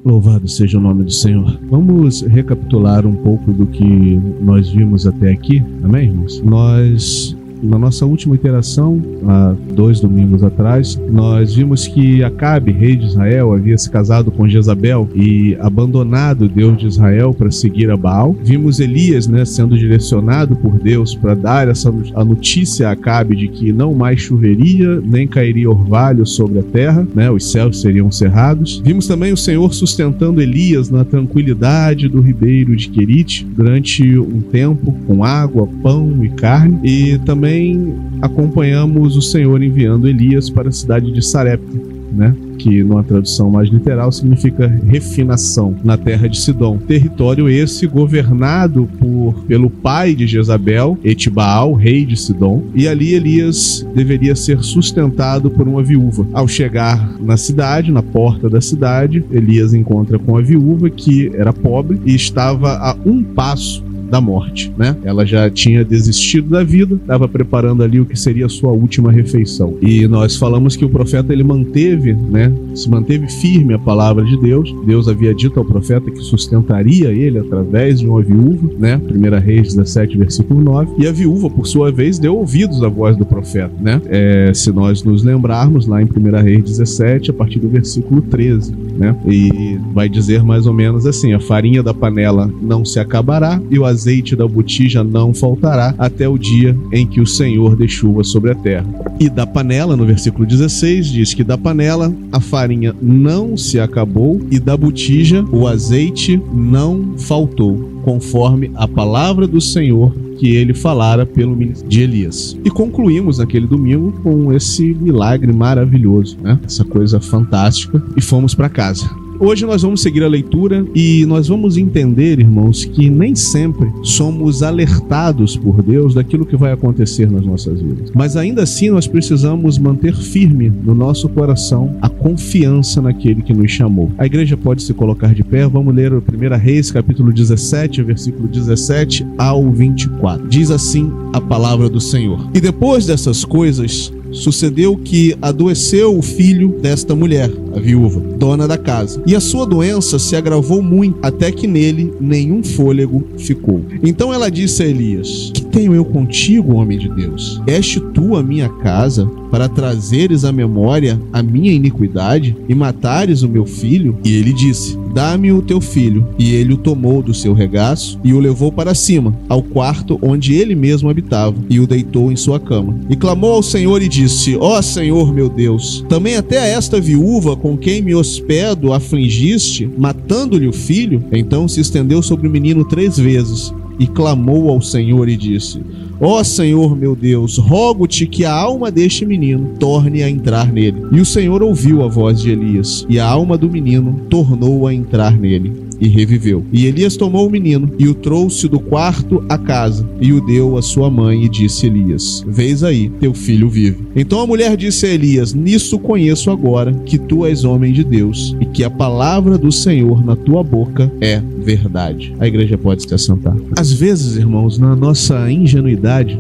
Louvado seja o nome do Senhor. Vamos recapitular um pouco do que nós vimos até aqui, amém, irmãos? Na nossa última interação, há 2 domingos atrás, nós vimos que Acabe, rei de Israel, havia se casado com Jezabel e abandonado o Deus de Israel para seguir a Baal. Vimos Elias, sendo direcionado por Deus para dar a notícia a Acabe de que não mais choveria, nem cairia orvalho sobre a terra, os céus seriam cerrados. Vimos também o Senhor sustentando Elias na tranquilidade do ribeiro de Querite durante um tempo, com água, pão e carne, e também acompanhamos o Senhor enviando Elias para a cidade de Sarepta, que numa tradução mais literal significa refinação, na terra de Sidom. Território esse governado pelo pai de Jezabel, Etibaal, rei de Sidom, e ali Elias deveria ser sustentado por uma viúva. Ao chegar na cidade, na porta da cidade, Elias encontra com a viúva, que era pobre e estava a um passo da morte, Ela já tinha desistido da vida, estava preparando ali o que seria a sua última refeição. E nós falamos que o profeta, ele se manteve firme a palavra de Deus. Deus havia dito ao profeta que sustentaria ele através de uma viúva, 1 Reis 17, versículo 9. E a viúva, por sua vez, deu ouvidos à voz do profeta, se nós nos lembrarmos, lá em 1 Reis 17, a partir do versículo 13, E vai dizer mais ou menos assim: a farinha da panela não se acabará e o azeite da botija não faltará até o dia em que o Senhor dê chuva sobre a terra. E da panela, no versículo 16, diz que da panela a farinha não se acabou e da botija o azeite não faltou, conforme a palavra do Senhor que ele falara pelo ministro de Elias. E concluímos naquele domingo com esse milagre maravilhoso, essa coisa fantástica, e fomos para casa. Hoje nós vamos seguir a leitura e nós vamos entender, irmãos, que nem sempre somos alertados por Deus daquilo que vai acontecer nas nossas vidas. Mas ainda assim nós precisamos manter firme no nosso coração a confiança naquele que nos chamou. A igreja pode se colocar de pé. Vamos ler o 1 Reis, capítulo 17, versículo 17 ao 24. Diz assim a palavra do Senhor: E depois dessas coisas, sucedeu que adoeceu o filho desta mulher, a viúva, dona da casa, e a sua doença se agravou muito, até que nele nenhum fôlego ficou. Então ela disse a Elias: Que tenho eu contigo, homem de Deus? És tu a minha casa para trazeres à memória a minha iniquidade e matares o meu filho? E ele disse: Dá-me o teu filho. E ele o tomou do seu regaço e o levou para cima, ao quarto onde ele mesmo habitava, e o deitou em sua cama. E clamou ao Senhor e disse: Ó Senhor meu Deus, também até a esta viúva com quem me hospedo afligiste, matando-lhe o filho? Então se estendeu sobre o menino 3 vezes, e clamou ao Senhor e disse: Ó Senhor meu Deus, rogo-te que a alma deste menino torne a entrar nele. E o Senhor ouviu a voz de Elias, e a alma do menino tornou a entrar nele, e reviveu. E Elias tomou o menino e o trouxe do quarto à casa, e o deu à sua mãe, e disse Elias: Vês aí, teu filho vive. Então a mulher disse a Elias: Nisso conheço agora que tu és homem de Deus, e que a palavra do Senhor na tua boca é verdade. A igreja pode se assentar. Às vezes, irmãos, na nossa ingenuidade,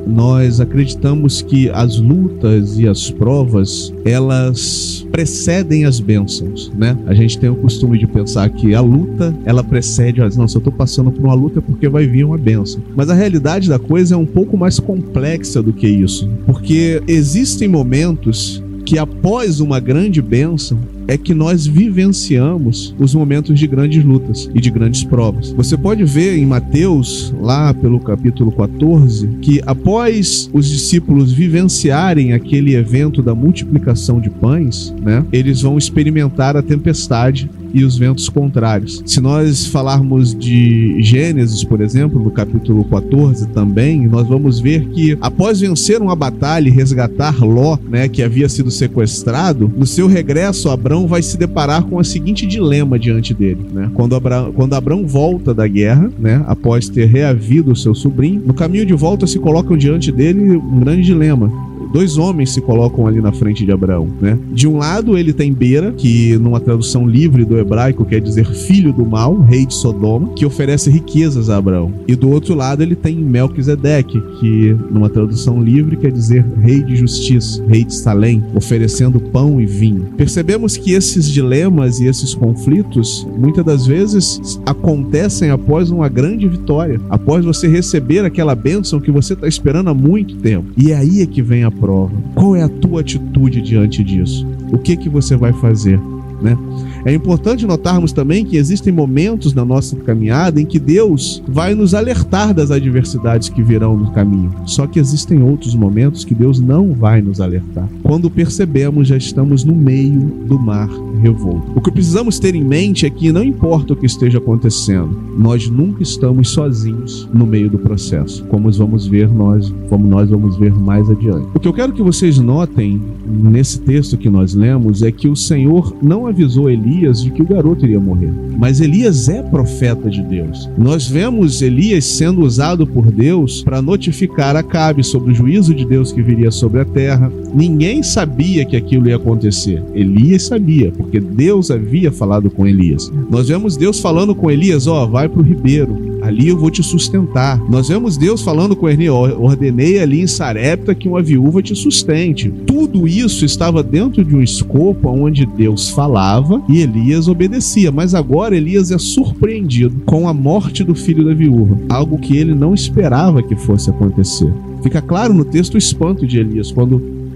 nós acreditamos que as lutas e as provas, elas precedem as bênçãos, A gente tem o costume de pensar que a luta, ela precede, não, se eu estou passando por uma luta é porque vai vir uma bênção. Mas a realidade da coisa é um pouco mais complexa do que isso, porque existem momentos que após uma grande bênção é que nós vivenciamos os momentos de grandes lutas e de grandes provas. Você pode ver em Mateus, lá pelo capítulo 14, que após os discípulos vivenciarem aquele evento da multiplicação de pães, eles vão experimentar a tempestade e os ventos contrários. Se nós falarmos de Gênesis, por exemplo, no capítulo 14 também, nós vamos ver que após vencer uma batalha e resgatar Ló, que havia sido sequestrado, no seu regresso, Abrão vai se deparar com o seguinte dilema diante dele, Quando Abrão volta da guerra, após ter reavido o seu sobrinho, no caminho de volta se colocam diante dele um grande dilema. dois homens se colocam ali na frente de Abraão, né? De um lado ele tem Bera, que numa tradução livre do hebraico quer dizer filho do mal, rei de Sodoma, que oferece riquezas a Abraão. E do outro lado ele tem Melquisedeque, que numa tradução livre quer dizer rei de justiça, rei de Salém, oferecendo pão e vinho. Percebemos que esses dilemas e esses conflitos muitas das vezes acontecem após uma grande vitória, após você receber aquela bênção que você está esperando há muito tempo. E aí é que vem a prova. Qual é a tua atitude diante disso? O que você vai fazer, né? É importante notarmos também que existem momentos na nossa caminhada em que Deus vai nos alertar das adversidades que virão no caminho. Só que existem outros momentos que Deus não vai nos alertar. Quando percebemos, já estamos no meio do mar revolto. O que precisamos ter em mente é que não importa o que esteja acontecendo, nós nunca estamos sozinhos no meio do processo, como nós vamos ver mais adiante. O que eu quero que vocês notem nesse texto que nós lemos é que o Senhor não avisou Elias de que o garoto iria morrer. Mas Elias é profeta de Deus. Nós vemos Elias sendo usado por Deus para notificar Acabe sobre o juízo de Deus que viria sobre a terra. Ninguém sabia que aquilo ia acontecer. Elias sabia, porque Deus havia falado com Elias. Nós vemos Deus falando com Elias, vai para o ribeiro. Ali eu vou te sustentar. Nós vemos Deus falando com Elias, ordenei ali em Sarepta que uma viúva te sustente. Tudo isso estava dentro de um escopo onde Deus falava e Elias obedecia. Mas agora Elias é surpreendido com a morte do filho da viúva, algo que ele não esperava que fosse acontecer. Fica claro no texto o espanto de Elias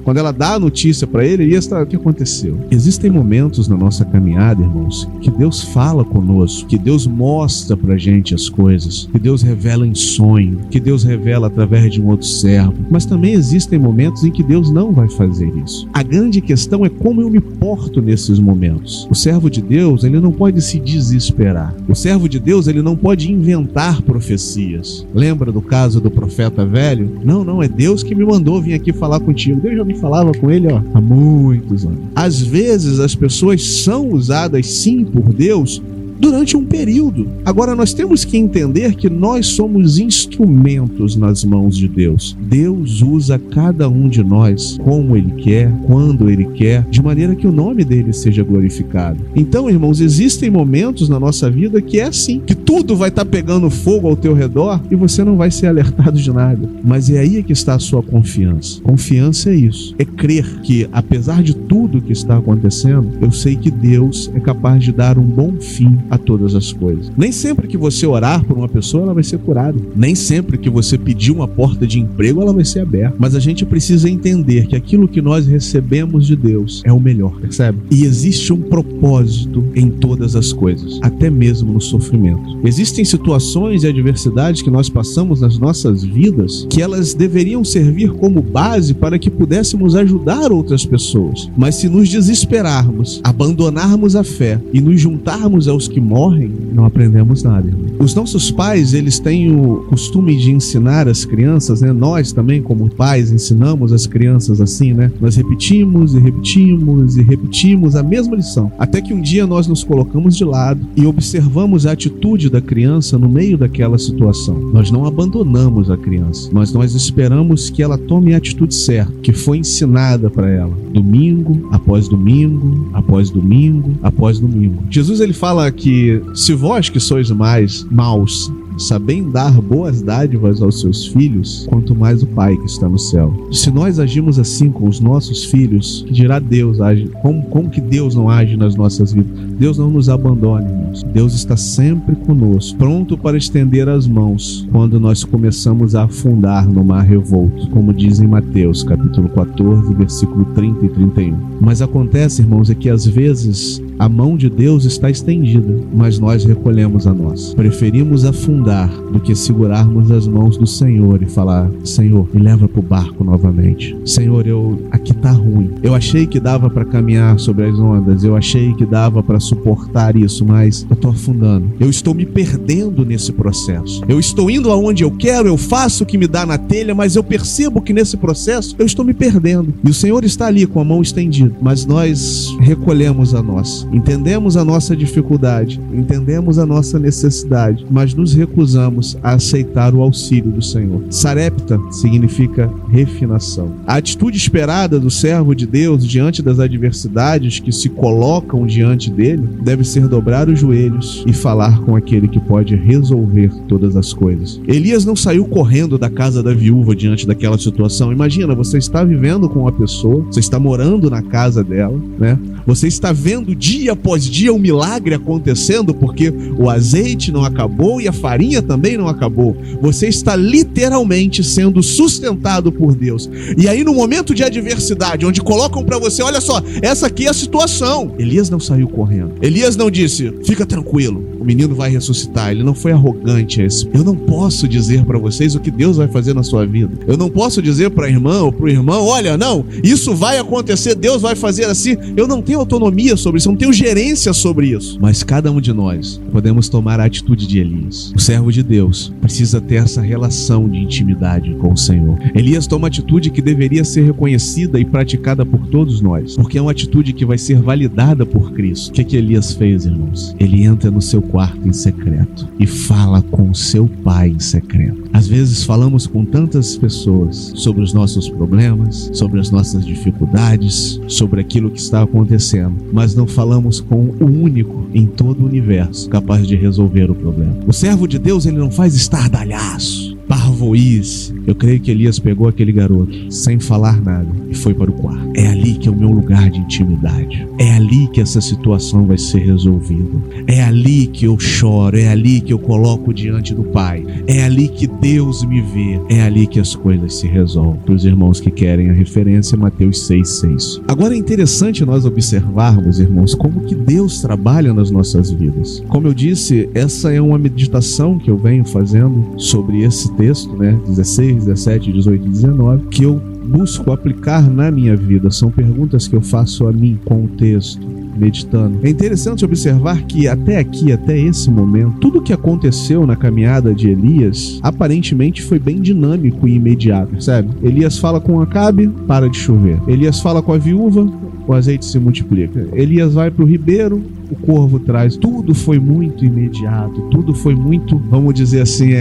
quando ela dá a notícia para ele, Elias o que aconteceu? Existem momentos na nossa caminhada, irmãos, que Deus fala conosco, que Deus mostra pra gente as coisas, que Deus revela em sonho, que Deus revela através de um outro servo. Mas também existem momentos em que Deus não vai fazer isso. A grande questão é como eu me porto nesses momentos. O servo de Deus, ele não pode se desesperar. O servo de Deus, ele não pode inventar profecias. Lembra do caso do profeta velho? Não, é Deus que me mandou vir aqui falar contigo. Deus já me falava com ele há muitos anos. Às vezes as pessoas são usadas sim por Deus durante um período. Agora nós temos que entender que nós somos instrumentos nas mãos de Deus. Deus usa cada um de nós como Ele quer, quando Ele quer, de maneira que o nome dele seja glorificado. Então, irmãos, existem momentos na nossa vida que é assim, que tudo vai estar pegando fogo ao teu redor e você não vai ser alertado de nada. Mas é aí que está a sua confiança. Confiança é isso, é crer que apesar de tudo que está acontecendo, eu sei que Deus é capaz de dar um bom fim a todas as coisas. Nem sempre que você orar por uma pessoa, ela vai ser curada. Nem sempre que você pedir uma porta de emprego, ela vai ser aberta. Mas a gente precisa entender que aquilo que nós recebemos de Deus é o melhor, percebe? E existe um propósito em todas as coisas, até mesmo no sofrimento. Existem situações e adversidades que nós passamos nas nossas vidas que elas deveriam servir como base para que pudéssemos ajudar outras pessoas. Mas se nos desesperarmos, abandonarmos a fé e nos juntarmos aos que morrem, não aprendemos nada. Os nossos pais, eles têm o costume de ensinar as crianças, né? Nós também, como pais, ensinamos as crianças assim, né? Nós repetimos e repetimos e repetimos a mesma lição, até que um dia nós nos colocamos de lado e observamos a atitude da criança no meio daquela situação. Nós não abandonamos a criança, nós esperamos que ela tome a atitude certa, que foi ensinada para ela, domingo após domingo, após domingo, após domingo. Jesus, ele fala que se vós que sois mais maus sabem dar boas dádivas aos seus filhos, quanto mais o Pai que está no céu. Se nós agimos assim com os nossos filhos, que dirá Deus age? Como que Deus não age nas nossas vidas? Deus não nos abandona, irmãos. Deus está sempre conosco, pronto para estender as mãos quando nós começamos a afundar no mar revolto, como diz em Mateus, capítulo 14, versículo 30 e 31. Mas acontece, irmãos, é que às vezes a mão de Deus está estendida, mas nós recolhemos a nossa. Preferimos afundar do que segurarmos as mãos do Senhor e falar: Senhor, me leva para o barco novamente. Senhor, aqui tá ruim. Eu achei que dava para caminhar sobre as ondas, eu achei que dava para suportar isso, mas eu tô afundando. Eu estou me perdendo nesse processo. Eu estou indo aonde eu quero, eu faço o que me dá na telha, mas eu percebo que nesse processo eu estou me perdendo. E o Senhor está ali com a mão estendida, mas nós recolhemos a nossa. Entendemos a nossa dificuldade, entendemos a nossa necessidade, mas nos recolhemos recusamos a aceitar o auxílio do Senhor. Sarepta significa refinação. A atitude esperada do servo de Deus diante das adversidades que se colocam diante dele deve ser dobrar os joelhos e falar com aquele que pode resolver todas as coisas. Elias não saiu correndo da casa da viúva diante daquela situação. Imagina, você está vivendo com uma pessoa, você está morando na casa dela, né? Você está vendo dia após dia um milagre acontecendo porque o azeite não acabou e a farinha também não acabou. Você está literalmente sendo sustentado por Deus. E aí no momento de adversidade, onde colocam para você, olha só, essa aqui é a situação. Elias não saiu correndo. Elias não disse, fica tranquilo, o menino vai ressuscitar. Ele não foi arrogante a esse. Eu não posso dizer para vocês o que Deus vai fazer na sua vida. Eu não posso dizer para a irmã ou para o irmão, olha, não, isso vai acontecer, Deus vai fazer assim. Eu não tenho autonomia sobre isso, eu não tenho gerência sobre isso. Mas cada um de nós podemos tomar a atitude de Elias. O servo de Deus precisa ter essa relação de intimidade com o Senhor. Elias toma uma atitude que deveria ser reconhecida e praticada por todos nós, porque é uma atitude que vai ser validada por Cristo. O que Elias fez, irmãos? Ele entra no seu quarto em secreto e fala com o seu pai em secreto. Às vezes falamos com tantas pessoas sobre os nossos problemas, sobre as nossas dificuldades, sobre aquilo que está acontecendo, mas não falamos com o único em todo o universo capaz de resolver o problema. O servo de Deus, ele não faz estardalhaço, parvoíce. Eu creio que Elias pegou aquele garoto sem falar nada e foi para o quarto. É ali que é o meu lugar de intimidade. É ali que essa situação vai ser resolvida. É ali que eu choro, é ali que eu coloco diante do Pai. É ali que Deus me vê. É ali que as coisas se resolvem. Para os irmãos que querem a referência, Mateus 6,6. Agora é interessante nós observarmos, irmãos, como que Deus trabalha nas nossas vidas. Como eu disse, essa é uma meditação que eu venho fazendo sobre esse texto, né? 16, 17, 18 e 19, que eu busco aplicar na minha vida. São perguntas que eu faço a mim com o texto, meditando. É interessante observar que até aqui, até esse momento, tudo que aconteceu na caminhada de Elias aparentemente foi bem dinâmico e imediato, percebe? Elias fala com Acabe, para de chover. Elias fala com a viúva, o azeite se multiplica. Elias vai para o ribeiro, o corvo traz. Tudo foi muito imediato, tudo foi muito, vamos dizer assim,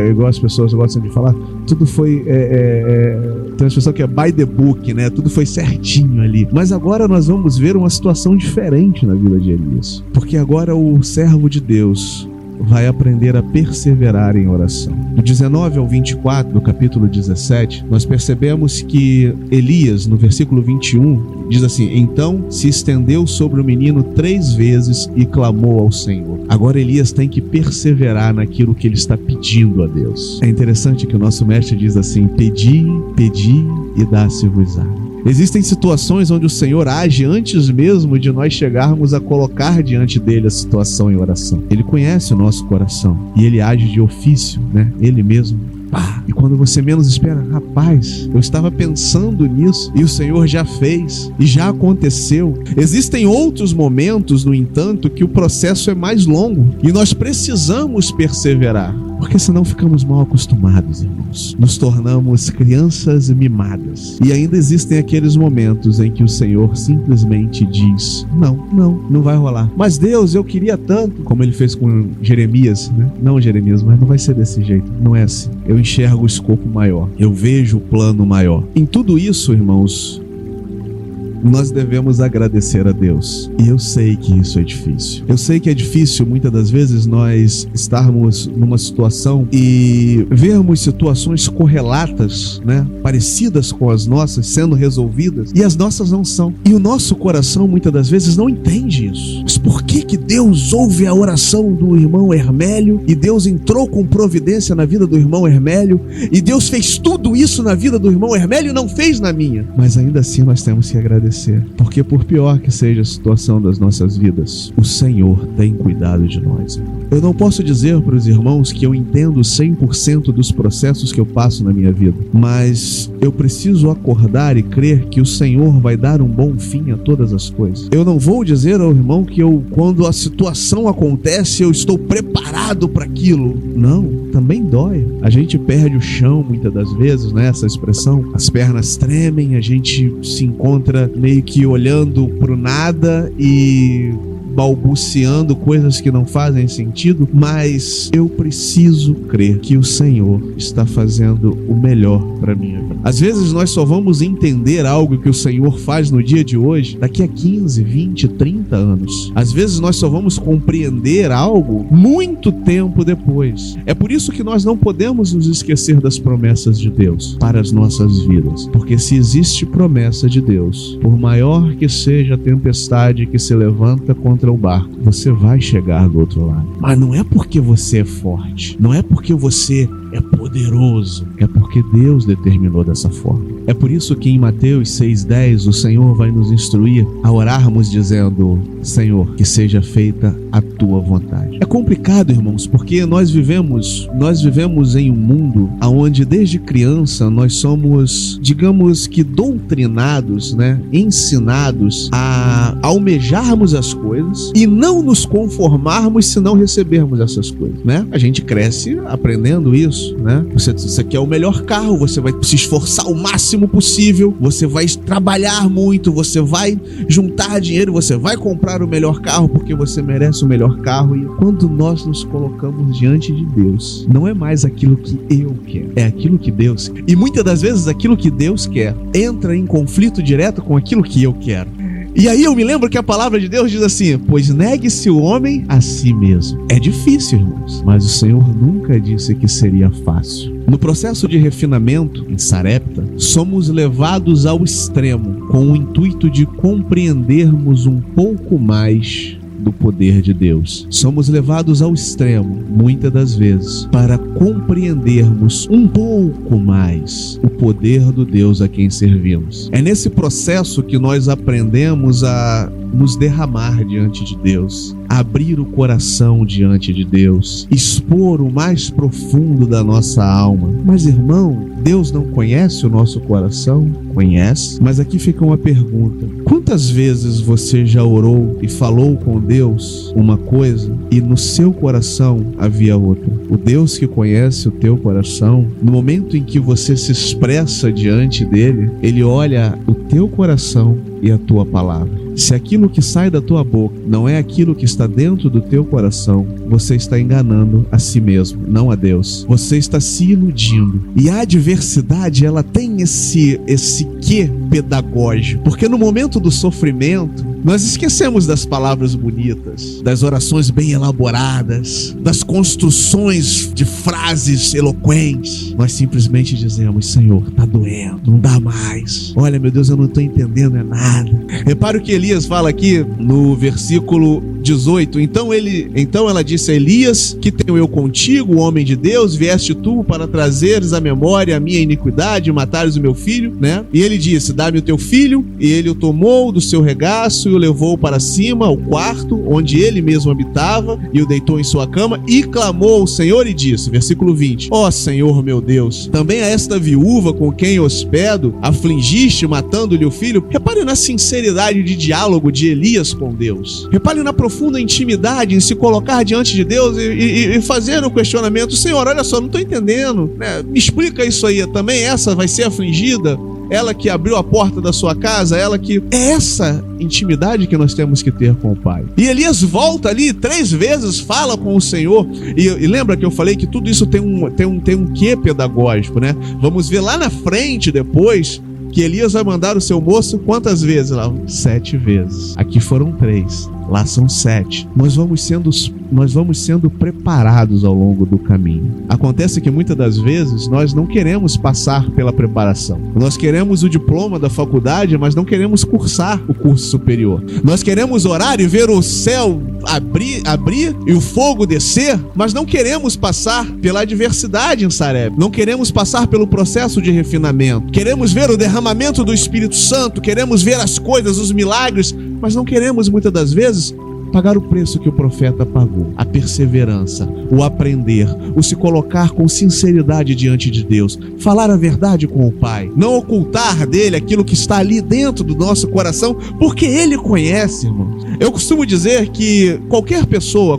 igual as pessoas gostam de falar, tudo foi, tem uma expressão que é by the book, né? Tudo foi certinho ali. Mas agora nós vamos ver uma situação diferente na vida de Elias, porque agora o servo de Deus vai aprender a perseverar em oração. Do 19 ao 24 do capítulo 17, nós percebemos que Elias, no versículo 21, diz assim: então se estendeu sobre o menino 3 vezes e clamou ao Senhor. Agora Elias tem que perseverar naquilo que ele está pedindo a Deus. É interessante que o nosso mestre diz assim: pedi, pedi e dá-se-vos-á. Existem situações onde o Senhor age antes mesmo de nós chegarmos a colocar diante dele a situação em oração. Ele conhece o nosso coração e ele age de ofício, né? Ele mesmo. E quando você menos espera, rapaz, eu estava pensando nisso e o Senhor já fez e já aconteceu. Existem outros momentos, no entanto, que o processo é mais longo e nós precisamos perseverar, porque senão ficamos mal acostumados, irmãos. Nos tornamos crianças mimadas. E ainda existem aqueles momentos em que o Senhor simplesmente diz: não vai rolar. Mas Deus, eu queria tanto, como ele fez com Jeremias, né? Não, Jeremias, mas não vai ser desse jeito. Não é assim. Eu enxergo o escopo maior. Eu vejo o plano maior. Em tudo isso, irmãos, nós devemos agradecer a Deus. E eu sei que isso é difícil. Eu sei que é difícil muitas das vezes nós estarmos numa situação e vermos situações correlatas, né, parecidas com as nossas sendo resolvidas, e as nossas não são. E o nosso coração muitas das vezes não entende isso. Mas por que Deus ouve a oração do irmão Hermélio e Deus entrou com providência na vida do irmão Hermélio e Deus fez tudo isso na vida do irmão Hermélio e não fez na minha? Mas ainda assim nós temos que agradecer. Porque por pior que seja a situação das nossas vidas, o Senhor tem cuidado de nós. Eu não posso dizer para os irmãos que eu entendo 100% dos processos que eu passo na minha vida, mas eu preciso acordar e crer que o Senhor vai dar um bom fim a todas as coisas. Eu não vou dizer ao irmão que quando a situação acontece, eu estou preparado para aquilo. Não, também dói. A gente perde o chão muitas das vezes, né? Essa expressão. As pernas tremem, a gente se encontra meio que olhando pro nada e balbuciando coisas que não fazem sentido, mas eu preciso crer que o Senhor está fazendo o melhor para minha vida. Às vezes nós só vamos entender algo que o Senhor faz no dia de hoje daqui a 15, 20, 30 anos. Às vezes nós só vamos compreender algo muito tempo depois. É por isso que nós não podemos nos esquecer das promessas de Deus para as nossas vidas. Porque se existe promessa de Deus, por maior que seja a tempestade que se levanta contra o barco, você vai chegar do outro lado. Mas não é porque você é forte, não é porque você é poderoso, é porque Deus determinou dessa forma. É por isso que em Mateus 6,10 o Senhor vai nos instruir a orarmos dizendo: Senhor, que seja feita a tua vontade. É complicado, irmãos, porque nós vivemos em um mundo onde desde criança nós somos, digamos que doutrinados, né? Ensinados a almejarmos as coisas e não nos conformarmos se não recebermos essas coisas, né? A gente cresce aprendendo isso, né? Você quer o melhor carro, você vai se esforçar o máximo possível, você vai trabalhar muito, você vai juntar dinheiro, você vai comprar o melhor carro porque você merece o melhor carro. E quando nós nos colocamos diante de Deus, não é mais aquilo que eu quero, é aquilo que Deus quer. E muitas das vezes aquilo que Deus quer entra em conflito direto com aquilo que eu quero. E aí eu me lembro que a palavra de Deus diz assim: pois negue-se o homem a si mesmo. É difícil, irmãos, mas o Senhor nunca disse que seria fácil. No processo de refinamento, em Sarepta, somos levados ao extremo com o intuito de compreendermos um pouco mais do poder de Deus. Somos levados ao extremo, muitas das vezes, para compreendermos um pouco mais o poder do Deus a quem servimos. É nesse processo que nós aprendemos a nos derramar diante de Deus, abrir o coração diante de Deus, expor o mais profundo da nossa alma. Mas, irmão, Deus não conhece o nosso coração? Conhece. Mas aqui fica uma pergunta: quantas vezes você já orou e falou com Deus uma coisa e no seu coração havia outra? O Deus que conhece o teu coração, no momento em que você se expressa diante dele, ele olha o teu coração e a tua palavra. Se aquilo que sai da tua boca não é aquilo que está dentro do teu coração, você está enganando a si mesmo, não a Deus. Você está se iludindo. E a adversidade, ela tem esse quê pedagógico. Porque no momento do sofrimento, nós esquecemos das palavras bonitas, das orações bem elaboradas, das construções de frases eloquentes. Nós simplesmente dizemos: Senhor, tá doendo, não dá mais. Olha, meu Deus, eu não estou entendendo nada. Repara o que Elias fala aqui no versículo 18. Então ela disse a Elias: que tenho eu contigo, o homem de Deus? Vieste tu para trazeres à memória a minha iniquidade e matares o meu filho, né? E ele disse: dá-me o teu filho. E ele o tomou do seu regaço e o levou para cima, ao quarto onde ele mesmo habitava, e o deitou em sua cama e clamou ao Senhor e disse, versículo 20: ó Senhor meu Deus, também a esta viúva com quem hospedo afligiste, matando-lhe o filho. Repare na sinceridade de diálogo de Elias com Deus. Repare na profunda intimidade em se colocar diante de Deus e fazer o questionamento: Senhor, olha só, não estou entendendo, né? Me explica isso aí. Também essa vai ser afligida? Ela que abriu a porta da sua casa, ela que... É essa intimidade que nós temos que ter com o Pai. E Elias volta ali 3 vezes, fala com o Senhor. E lembra que eu falei que tudo isso tem um quê pedagógico, né? Vamos ver lá na frente depois que Elias vai mandar o seu moço quantas vezes lá? 7 vezes. Aqui foram 3. Lá são 7. Nós vamos sendo preparados ao longo do caminho. Acontece que muitas das vezes nós não queremos passar pela preparação. Nós queremos o diploma da faculdade, mas não queremos cursar o curso superior. Nós queremos orar e ver o céu abrir e o fogo descer, mas não queremos passar pela adversidade em Sarepta. Não queremos passar pelo processo de refinamento. Queremos ver o derramamento do Espírito Santo, queremos ver as coisas, os milagres, mas não queremos muitas das vezes pagar o preço que o profeta pagou. A perseverança, o aprender, o se colocar com sinceridade diante de Deus, falar a verdade com o Pai, não ocultar dele aquilo que está ali dentro do nosso coração, porque ele conhece, irmãos. Eu costumo dizer que qualquer pessoa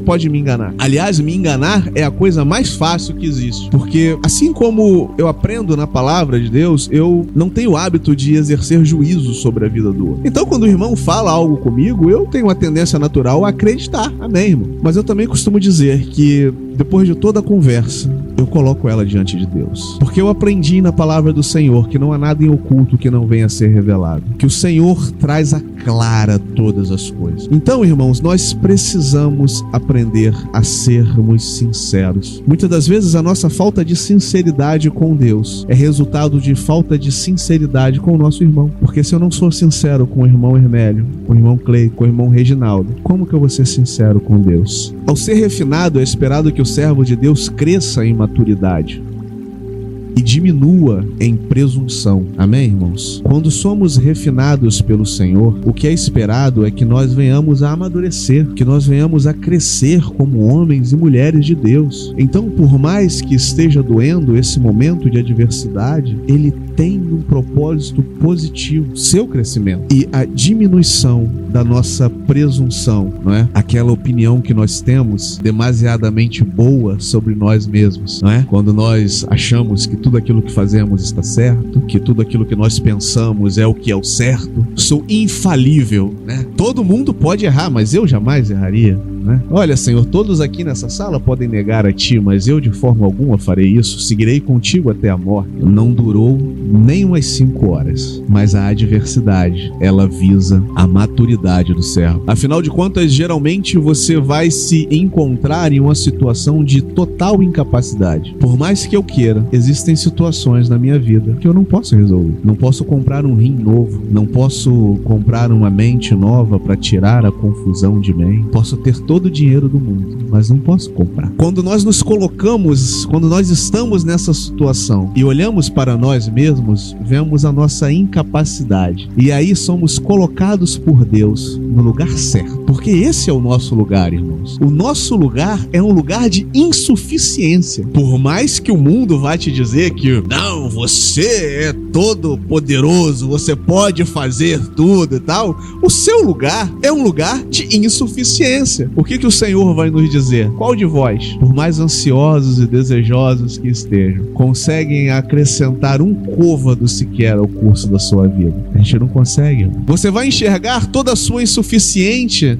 pode me enganar. Aliás, me enganar é a coisa mais fácil que existe. Porque assim como eu aprendo na palavra de Deus, eu não tenho o hábito de exercer juízo sobre a vida do outro. Então, quando o irmão fala algo comigo, eu tenho uma tendência natural a acreditar. Amém, irmão? Mas eu também costumo dizer que depois de toda a conversa, eu coloco ela diante de Deus. Porque eu aprendi na palavra do Senhor que não há nada em oculto que não venha a ser revelado. Que o Senhor traz à clara todas as coisas. Então, irmãos, nós precisamos aprender a sermos sinceros. Muitas das vezes a nossa falta de sinceridade com Deus é resultado de falta de sinceridade com o nosso irmão. Porque se eu não sou sincero com o irmão Hermélio, com o irmão Clay, com o irmão Reginaldo, como que eu vou ser sincero com Deus? Ao ser refinado, é esperado que o servo de Deus cresça em maturidade e diminua em presunção. Amém, irmãos? Quando somos refinados pelo Senhor, o que é esperado é que nós venhamos a amadurecer, que nós venhamos a crescer como homens e mulheres de Deus. Então, por mais que esteja doendo esse momento de adversidade, ele tem um propósito positivo, seu crescimento e a diminuição da nossa presunção, não é? Aquela opinião que nós temos demasiadamente boa sobre nós mesmos, não é? Quando nós achamos que tudo aquilo que fazemos está certo, que tudo aquilo que nós pensamos é o que é o certo, sou infalível, né? Todo mundo pode errar, mas eu jamais erraria, né? Olha, Senhor, todos aqui nessa sala podem negar a Ti, mas eu de forma alguma farei isso, seguirei contigo até a morte. Não durou nem umas 5 horas, mas a adversidade, ela visa a maturidade do servo. Afinal de contas, geralmente você vai se encontrar em uma situação de total incapacidade. Por mais que eu queira, existem situações na minha vida que eu não posso resolver. Não posso comprar um rim novo, não posso comprar uma mente nova para tirar a confusão de mim. Posso ter todo o dinheiro do mundo, mas não posso comprar. Quando nós nos colocamos, quando nós estamos nessa situação e olhamos para nós mesmos, vemos a nossa incapacidade. E aí somos colocados por Deus no lugar certo. Porque esse é o nosso lugar, irmãos. O nosso lugar é um lugar de insuficiência. Por mais que o mundo vá te dizer que não, você é todo poderoso, você pode fazer tudo e tal, o seu lugar é um lugar de insuficiência. O que o Senhor vai nos dizer? Qual de vós, por mais ansiosos e desejosos que estejam, conseguem acrescentar um côvado sequer ao curso da sua vida? A gente não consegue. Você vai enxergar toda a sua insuficiência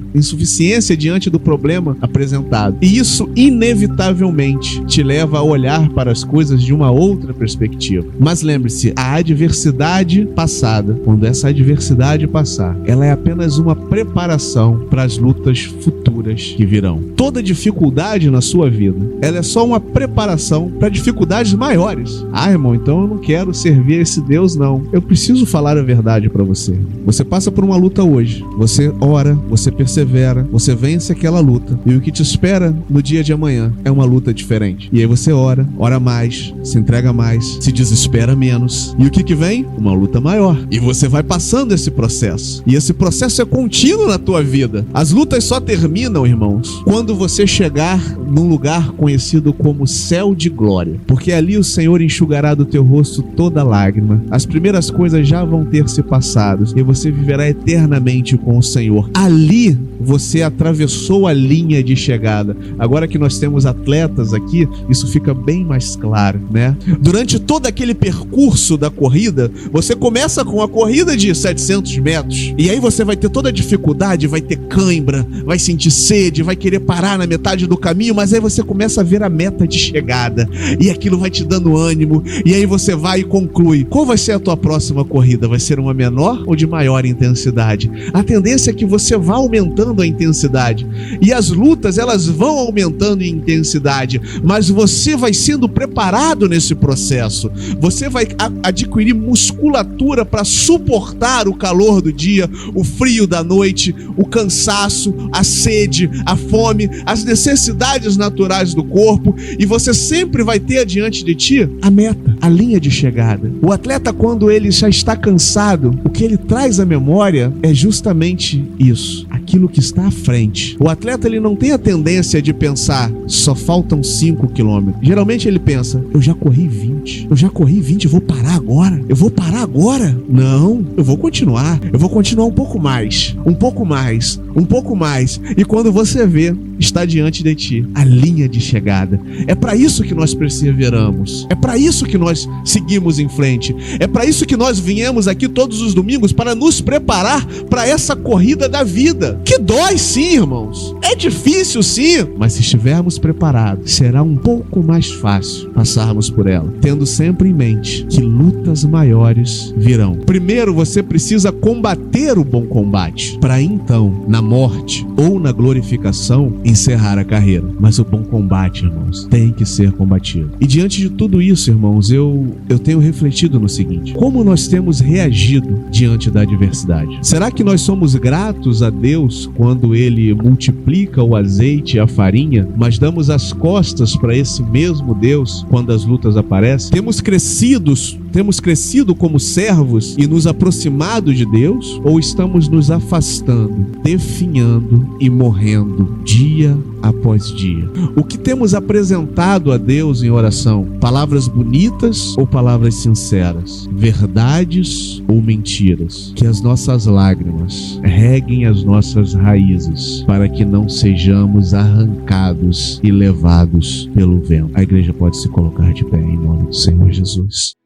diante do problema apresentado. E isso, inevitavelmente, te leva a olhar para as coisas de uma outra perspectiva. Mas lembre-se, a adversidade passada, quando essa adversidade passar, ela é apenas uma preparação para as lutas futuras que virão. Toda dificuldade na sua vida, ela é só uma preparação para dificuldades maiores. Ah, irmão, então eu não quero servir a esse Deus, não. Eu preciso falar a verdade para você. Você passa por uma luta hoje, você ora, você persevera, você vence aquela luta, e o que te espera no dia de amanhã é uma luta diferente. E aí você ora mais, se entrega mais, se desespera menos, e o que vem? Uma luta maior. E você vai passando esse processo, e esse processo é contínuo na tua vida. As lutas só terminam, irmãos, quando você chegar num lugar conhecido como céu de glória, porque ali o Senhor enxugará do teu rosto toda lágrima, as primeiras coisas já vão ter se passado, e você viverá eternamente com o Senhor. Ali você atravessou a linha de chegada. Agora que nós temos atletas aqui, isso fica bem mais claro, né? Durante todo aquele percurso da corrida, você começa com a corrida de 700 metros, e aí você vai ter toda a dificuldade, vai ter cãibra, vai sentir sede, vai querer parar na metade do caminho, mas aí você começa a ver a meta de chegada, e aquilo vai te dando ânimo, e aí você vai e conclui. Qual vai ser a tua próxima corrida? Vai ser uma menor ou de maior intensidade? A tendência é que você vá aumentando a intensidade, e as lutas, elas vão aumentando em intensidade, mas você vai sendo preparado nesse processo. Você vai adquirir musculatura para suportar o calor do dia, o frio da noite, o cansaço, a sede, a fome, as necessidades naturais do corpo, e você sempre vai ter diante de ti a meta, a linha de chegada. O atleta, quando ele já está cansado, o que ele traz à memória é justamente isso, aquilo que está à frente. O atleta, ele não tem a tendência de pensar, só faltam 5 quilômetros. Geralmente ele pensa, eu já corri 20. 20. Eu já corri 20, eu vou parar agora? Eu vou parar agora? Não, eu vou continuar. Eu vou continuar um pouco mais, um pouco mais, um pouco mais. E quando você vê, está diante de ti a linha de chegada. É para isso que nós perseveramos. É para isso que nós seguimos em frente. É para isso que nós viemos aqui todos os domingos, para nos preparar para essa corrida da vida. Que dói sim, irmãos. É difícil sim, mas se estivermos preparados, será um pouco mais fácil passarmos por ela, tendo sempre em mente que lutas maiores virão. Primeiro você precisa combater o bom combate, para então, na morte ou na glorificação, encerrar a carreira. Mas o bom combate, irmãos, tem que ser combatido. E diante de tudo isso, irmãos, eu tenho refletido no seguinte: como nós temos reagido diante da adversidade? Será que nós somos gratos a Deus quando Ele multiplica o azeite e a farinha, mas damos as costas para esse mesmo Deus quando as lutas aparecem? Temos crescido como servos e nos aproximado de Deus? Ou estamos nos afastando, definhando e morrendo dia após dia? O que temos apresentado a Deus em oração? Palavras bonitas ou palavras sinceras? Verdades ou mentiras? Que as nossas lágrimas reguem as nossas raízes, para que não sejamos arrancados e levados pelo vento. A igreja pode se colocar de pé em nome do Senhor Jesus.